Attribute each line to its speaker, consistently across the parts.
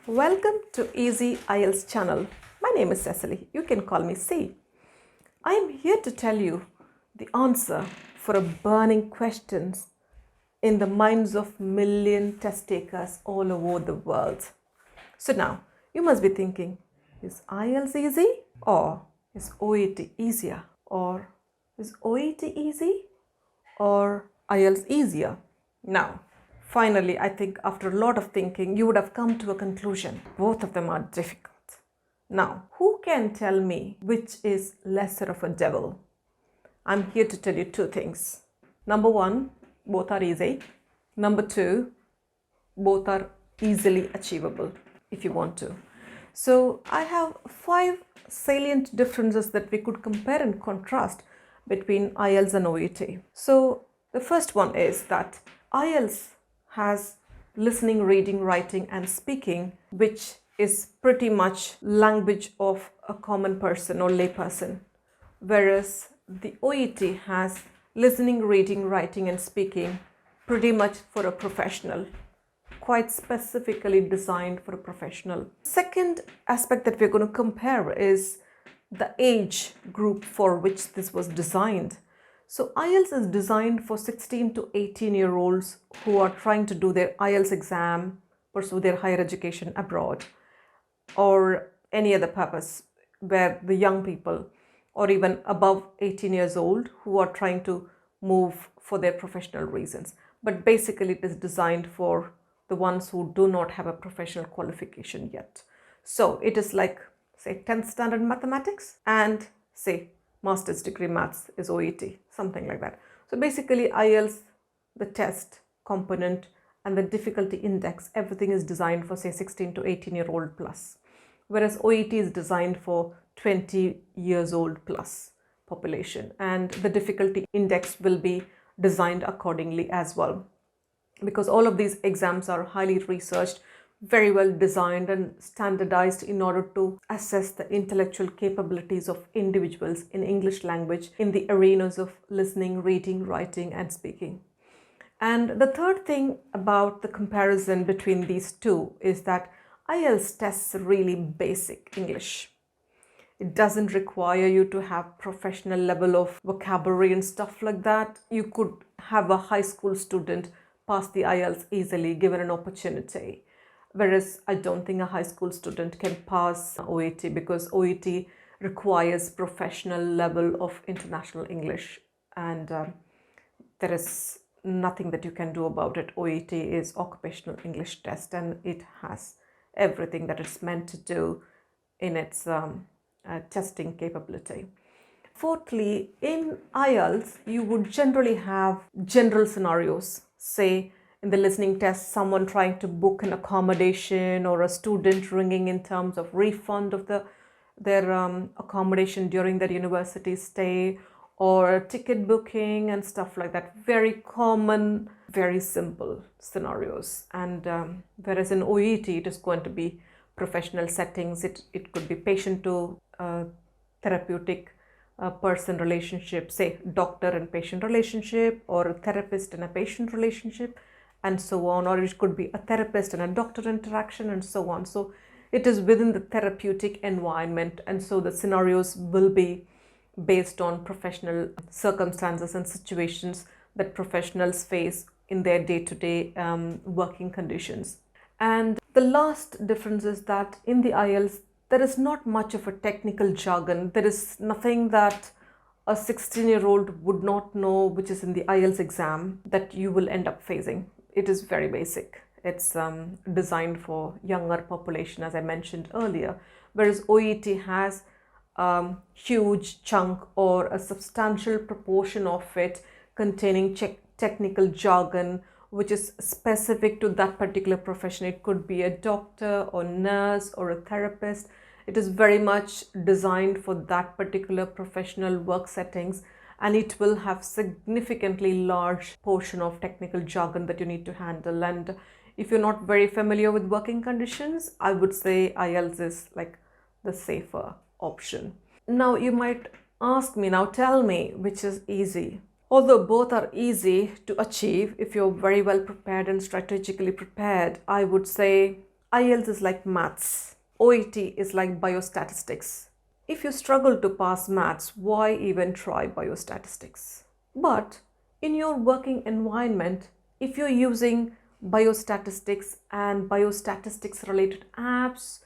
Speaker 1: Welcome to Easy IELTS channel. My name is Cecily. You can call me C. I am here to tell you the answer for a burning questions in the minds of million test takers all over the world. So now you must be thinking, is IELTS easy or is OET easier, or is OET easy or IELTS easier? Now, finally, I think after a lot of thinking, you would have come to a conclusion. Both of them are difficult. Now, who can tell me which is lesser of a devil? I'm here to tell you two things. Number one, both are easy. Number two, both are easily achievable if you want to. So I have 5 salient differences that we could compare and contrast between IELTS and OET. So the first one is that IELTS has listening, reading, writing and speaking, which is pretty much language of a common person or layperson, whereas the OET has listening, reading, writing and speaking pretty much for a professional, quite specifically designed for a professional. Second aspect that we're going to compare is the age group for which this was designed. So IELTS is designed for 16 to 18-year-olds who are trying to do their IELTS exam, pursue their higher education abroad, or any other purpose, where the young people or even above 18 years old who are trying to move for their professional reasons. But basically it is designed for the ones who do not have a professional qualification yet. So it is like, say, 10th standard mathematics and say master's degree maths is OET, something like that. So basically IELTS, the test component and the difficulty index, everything is designed for say 16 to 18-year-old plus, whereas OET is designed for 20 years old plus population, and the difficulty index will be designed accordingly as well, because all of these exams are highly researched, very well designed and standardized in order to assess the intellectual capabilities of individuals in English language in the arenas of listening, reading, writing and speaking. And the third thing about the comparison between these two is that IELTS tests really basic English. It doesn't require you to have professional level of vocabulary and stuff like that. You could have a high school student pass the IELTS easily given an opportunity. Whereas I don't think a high school student can pass OET, because OET requires professional level of international English, and there is nothing that you can do about it. OET is occupational English test and it has everything that it's meant to do in its testing capability. Fourthly, in IELTS, you would generally have general scenarios. Say, in the listening test, someone trying to book an accommodation, or a student ringing in terms of refund of their accommodation during their university stay, or ticket booking and stuff like that. Very common, very simple scenarios. And whereas in OET, it is going to be professional settings. It could be patient to therapeutic person relationship, say doctor and patient relationship, or a therapist and a patient relationship, and so on, or it could be a therapist and a doctor interaction and so on. So it is within the therapeutic environment, and so the scenarios will be based on professional circumstances and situations that professionals face in their day-to-day working conditions. And the last difference is that in the IELTS, there is not much of a technical jargon. There is nothing that a 16-year-old would not know, which is in the IELTS exam, that you will end up facing. It is very basic. It's designed for younger population, as I mentioned earlier, whereas OET has a huge chunk or a substantial proportion of it containing technical jargon, which is specific to that particular profession. It could be a doctor or nurse or a therapist. It is very much designed for that particular professional work settings, and it will have significantly large portion of technical jargon that you need to handle. And if you're not very familiar with working conditions, I would say IELTS is like the safer option. Now you might ask me, now tell me which is easy. Although both are easy to achieve if you're very well prepared and strategically prepared, I would say IELTS is like maths. OET is like biostatistics. If you struggle to pass maths, why even try biostatistics? But in your working environment, if you're using biostatistics and biostatistics related apps,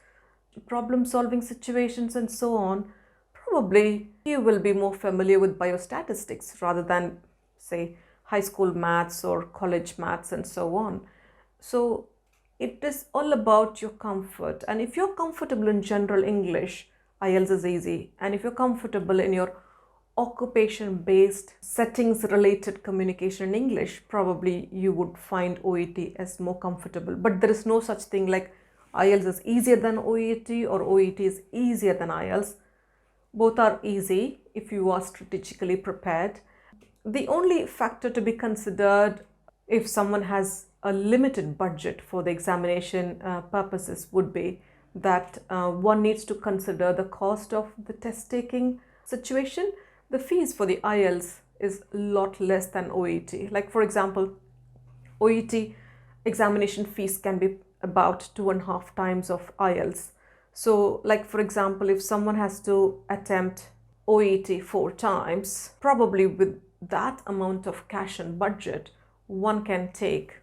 Speaker 1: problem solving situations and so on, probably you will be more familiar with biostatistics rather than, say, high school maths or college maths and so on. So it is all about your comfort. And if you're comfortable in general English, IELTS is easy. And if you're comfortable in your occupation-based settings-related communication in English, probably you would find OET as more comfortable. But there is no such thing like IELTS is easier than OET or OET is easier than IELTS. Both are easy if you are strategically prepared. The only factor to be considered if someone has a limited budget for the examination purposes would be that one needs to consider the cost of the test taking situation. The fees for the IELTS is a lot less than OET. Like for example, OET examination fees can be about 2.5 times of IELTS. So like for example, if someone has to attempt OET 4 times, probably with that amount of cash and budget, one can take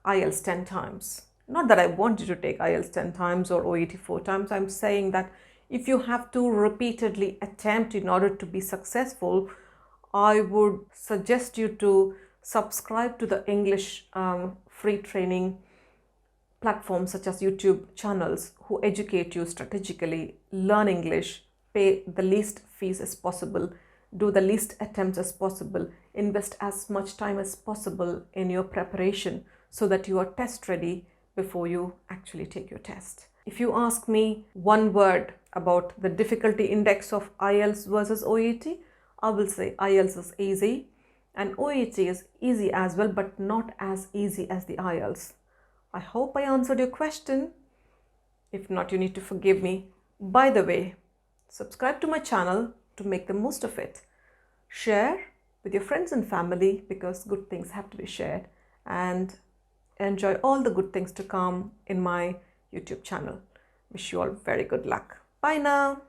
Speaker 1: IELTS 10 times. Not that I want you to take IELTS 10 times or OET 4 times. I'm saying that if you have to repeatedly attempt in order to be successful, I would suggest you to subscribe to the English free training platforms such as YouTube channels who educate you strategically, learn English, pay the least fees as possible, do the least attempts as possible, invest as much time as possible in your preparation so that you are test ready before you actually take your test. If you ask me one word about the difficulty index of IELTS versus OET, I will say IELTS is easy and OET is easy as well, but not as easy as the IELTS. I hope I answered your question. If not, you need to forgive me. By the way, subscribe to my channel to make the most of it. Share with your friends and family because good things have to be shared, and enjoy all the good things to come in my YouTube channel. Wish you all very good luck. Bye now.